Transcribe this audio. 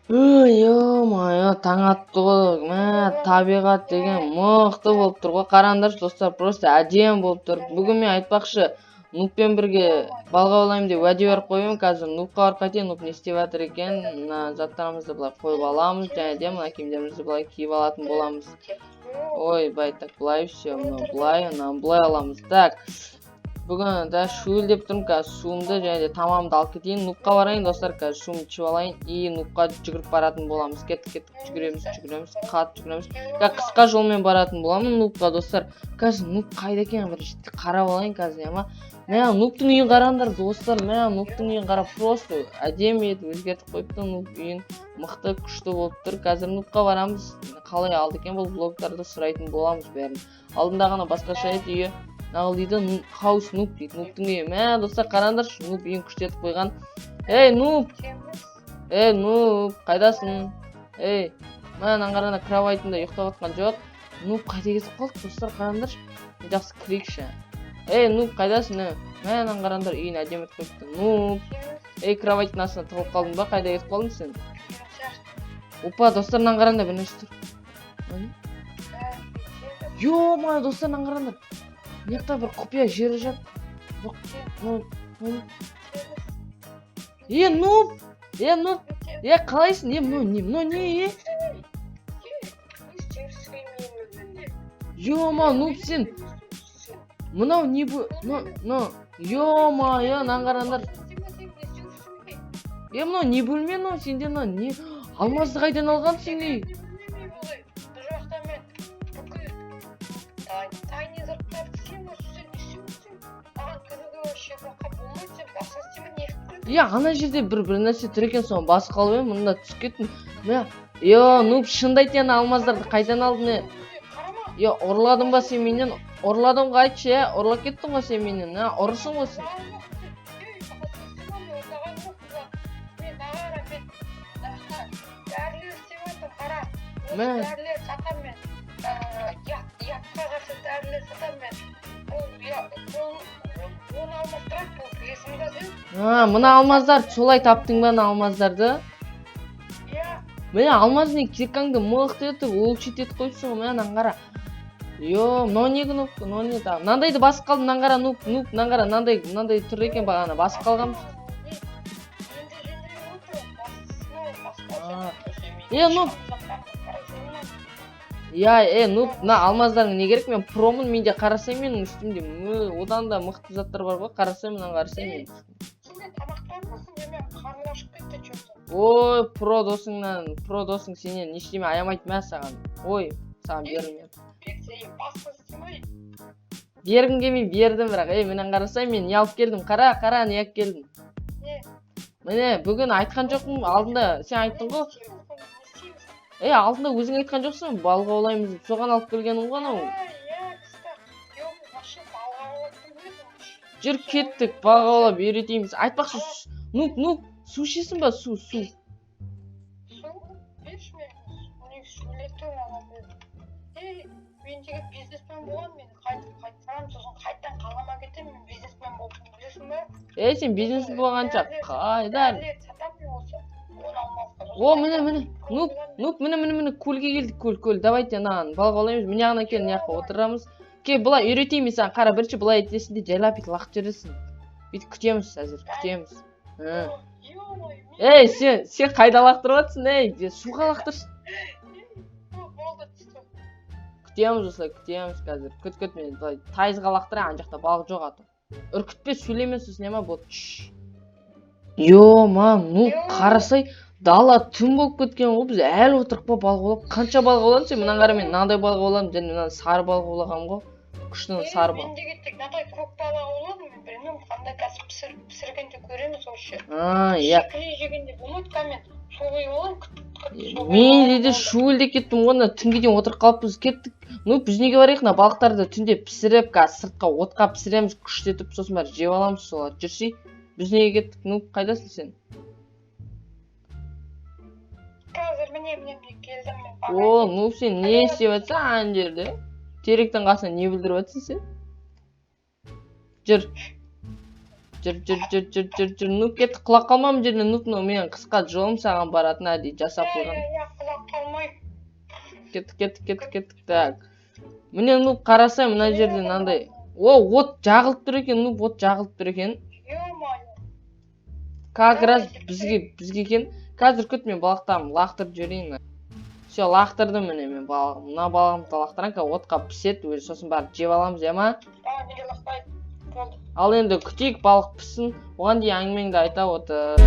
Ё-моё, таң атты ғой. Мә, табиғат деген мықты болып тұр ғой. Қараңдаршы достар, просто әдемі болып тұр. Бүгін мен айтпақшы, Нуппен бірге балға аулаймын деп уәде беріп қоймын. Қазір Нупқа барып қайтайын, Нуп не істеп жатыр екен. Мына заттарымызды былай қойып аламыз, және де мына киімдерімізді былай киіп алатын боламыз. Ой, бай, так, былай все, мынау былай, ананы былай аламыз. Так, бүгін да шөлдеп тұрмын, қазір суымды және де тамамды алып кетейін. Нупқа барайын достар, қазір суымды ішіп алайын и Нупқа жүгіріп баратын боламыз. Кеттік, жүгіреміз, қатты жүгіреміз. Қысқа жолмен баратын боламын Нупқа достар. Қазір Нуп қайда екен, бірінші қарап алайын қазір, ма? Мә, Нуптың үйін қараңдар достар, мә, Нуптың үйін қарап, просто әдемі етіп өзгертіп қойыпты. Нуп үйін мықты, күшті болып тұр. Қазір Нупқа барамыз. Қалай алды екен бұл блогтарды сұрайтын боламыз бәрін. Алдында ғана басқаша еді үйі. Нағыл дейді, хаус Нуп дейді, Нуптың үйі. Мә, достар, қараңдаршы, Нуп үйін күштетіп қойған. Ей, Нуп! Ей, Нуп, қайдасың? Ей, мә, қараңдар, кроватында ұйықтап жатқан жоқ. Нуп қайда кетіп қалды, достар, қараңдаршы. Жақсы кірейікші. Ей, Нуп, қайдасың? Мә, қараңдар, үйін әдемі етіп қойыпты. Нуп! Ей, кроваттың астына тығылып қалдың ба? Қайда кетіп қалдың сен? Опа, достар, қараңдар, бір нәрсе тұр. Ё-моё, достар, қараңдар. Мекта бір құпия жері жат. Нуп! Нуп! Қалайсың? Мынау не? Ё-моё, Нуп, сен. Мынау не бұл? Ё-моё, қараңдар. Мынау не бөлме, сенде не? Алмазды қайдан алған сен? Ана жерде бір нәрсе тұр екен, соны басып қалып едім, мында түсіп кеттім. Нуп, шынды айт, алмаздарды қайдан алдың? Ұрладың ба сен менен? Ұрладың ғой, айтшы, ұрлап кеттің ғой сен менен, ұрысың ғой сен. Мына алмаздар, солай таптың ба алмаздарды? Міне, алмаз не киркаңды мықты етіп, олчет етіп қойыпсың ғой, қара. Мынау не Нуп, мынандайды басып қалдым, қара, Нуп, қара, мынандай тұр екен бағана, басып қалғанбыз. Нуп. Нуп, алмаздардың не керек? Мен промын, менде қарасай менің үстімде. Одан да мықты заттар бар ғой, қарасай мен. Ой, про досың сенен ештеме аямайды ма саған? Ой, саған берілмейді. Бергім келмей бердім, бірақ менен қарасай, мен не алып келдім? Қара, не алып келдім? Міне, бүгін айтқан жоқпын, алдында сен айттың ғой. Алдында өзің айтқан жоқсың, балға аулаймыз деп, соған алып келгенің ғой анау. Жүр кеттік, балға аулап үйретейміз. Айтпақшы, Нуп, су ішесің ба, су? Су берші мен сөйлетіп мен деген бизнесмен болам, мен қайтсам, сосын қайттан қалама кетем, мен бизнесмен болдым, білесің ба? Сен бизнесмен болғанша қайдан? Міне, Нуп, міне, көлге келдік, көл, давайте балға аулаймыз, міне ана кел, мына жаққа отырамыз. Кел, бұлай үйретеймін саған, қара, бірінші бұлай етесің де, жайлап ет, лақ жүресің. Бүйтіп күтеміз, әзір, күтеміз. Сен қайда лақтырып жатсың, суға лақтырсың. Күтеміз осылай, күтеміз қазір, күт, мен тайызға лақтырайын, ана жақта балық жоқ аты. Үркітпе, сөйлеме сосын, болды. Нуп, қарасай, дала түн болып кеткен ғой, біз әлі отырып па балық аулап. Қанша балық ауладың сен? Мына қара, мен мынандай балық ауладым, және мынандай сары балық аулағам ғой. Күшті сары балық. Мен де кеттік, мынандай көк балық ауладым, мен білмеймін, қандай қазір пісіргенде көреміз осы. Шикілей жегенде болмайды, мен шуылай оламын. Мен дейді шуылде кеттім ғой, түнге дейін отырып қалыппыз, кеттік. Біз неге барайық, балықтарды түнде пісіріп, сыртқа отқа пісіреміз, күштетіп, сосын бәрі жеп аламыз, солар жүрсей. Біз неге кеттік, қайдасың сен? Қазір міне келдім мен. Сен не істеп жатсың ана жерде? Теректің қасына не білдіріп жатсың сен? Жүр. жүр. Нуп кетті, құлап қалмам жеріне. Нуп, менің қысқа жолым саған баратын әдейі жасап қойған. Құлап қалмай. Кеттік. Так. Міне Нуп қарасай мына жерде мынандай. От жағылып тұр екен, Нуп, от жағылып тұр екен. Как раз бізге екен. Қазір күт, мен балықтарымды лақтырып жіберейін. Все, лақтырдым міне мен балығым. Мына балығымды лақтырайын, отқа пісет, өзі сосын барып жеп аламыз, я ма? Неге лақтайды? Болды. Ал енді күтейік балық піссін. Оған дейін әңгімеңді айта отыр.